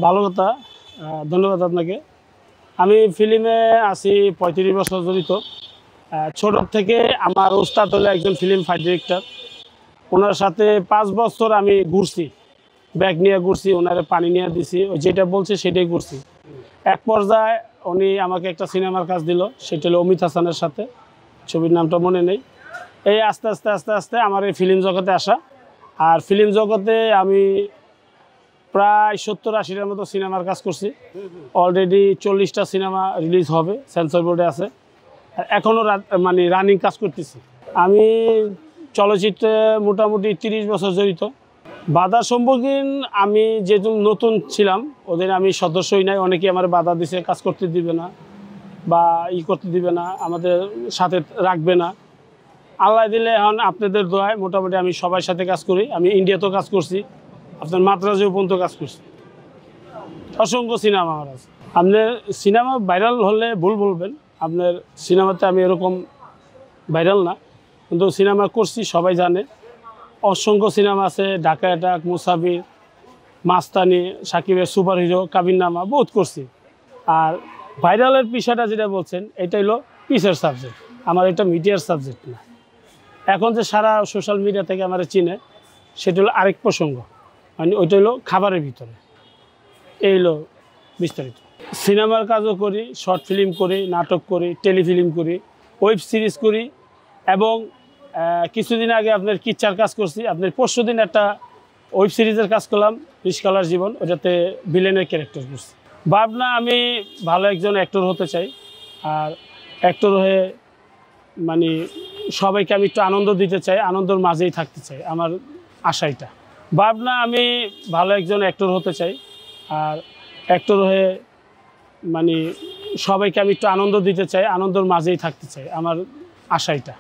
ভালো কথা। ধন্যবাদ আপনাকে। আমি ফিল্মে আছি ৩৫ বছর জড়িত। ছোট থেকে আমার ওস্তাদ হলো একজন ফিল্ম ফাইট ডিরেক্টর। ওনার সাথে ৫ বছর আমি ঘুরছি, ব্যাগ নিয়ে ঘুরছি, ওনারে পানি নিয়ে দিছি, ওই যেটা বলছে সেটাই ঘুরছি। এক পর্যায়ে উনি আমাকে একটা সিনেমার কাজ দিল, সেটা হলো অমিত হাসানের সাথে, ছবির নামটা মনে নেই। এই আস্তে আস্তে আস্তে আস্তে আমার এই ফিল্ম জগতে আসা। আর ফিল্ম জগতে আমি প্রায় ৭০-৮০টার মতো সিনেমার কাজ করছি। অলরেডি ৪০টা সিনেমা রিলিজ হবে, সেন্সর বোর্ডে আছে। এখনও মানে রানিং কাজ করতেছি। আমি চলচ্চিত্রে মোটামুটি ৩০ বছর জড়িত। বাধার সম্মুখীন আমি যেহেতু নতুন ছিলাম, ওদের আমি সদস্যই নাই, অনেকেই আমার বাধা দিছে, কাজ করতে দিবে না বা করতে দিবে না, আমাদের সাথে রাখবে না। আল্লাহ দিলে এখন আপনাদের দোয়ায় মোটামুটি আমি সবার সাথে কাজ করি। আমি ইন্ডিয়াতেও কাজ করছি, আপনার মাদ্রাজেও পর্যন্ত কাজ করছি। অসংখ্য সিনেমা আমার আছে। আপনার সিনেমা ভাইরাল হলে ভুল বলবেন, আপনার সিনেমাতে আমি এরকম ভাইরাল না, কিন্তু সিনেমা করছি সবাই জানে। অসংখ্য সিনেমা আছে, ঢাকা অ্যাটাক, মুসাফির, মাস্তানি, সাকিবের সুপার হিরো, কাবিননামা, বহুত করছি। আর ভাইরালের বিষয়টা যেটা বলছেন, এটা হলো পিসের সাবজেক্ট, আমার এটা মিডিয়ার সাবজেক্ট না। এখন যে সারা সোশ্যাল মিডিয়া থেকে আমার চিনে, সেটা হলো আরেক প্রসঙ্গ, মানে ওইটা হলো খাবারের ভিতরে। এই হলো বিস্তারিত। সিনেমার কাজও করি, শর্ট ফিল্ম করি, নাটক করি, টেলিফিল্ম করি, ওয়েব সিরিজ করি, এবং কিছুদিন আগে আপনার কিচ্ছার কাজ করছি। আপনার পরশুদিন একটা ওয়েব সিরিজের কাজ করলাম, রিস্কালার জীবন, ওটাতে ভিলেনের ক্যারেক্টার করছি। ভাবনা আমি ভালো একজন অ্যাক্টর হতে চাই। আর অ্যাক্টর হয়ে মানে সবাইকে আমি একটু আনন্দ দিতে চাই, আনন্দের মাঝেই থাকতে চাই, আমার আশাইটা। ভাবনা আমি ভালো একজন অ্যাক্টর হতে চাই। আর অ্যাক্টর হয়ে মানে সবাইকে আমি একটু আনন্দ দিতে চাই, আনন্দের মাঝেই থাকতে চাই, আমার আশাইটা।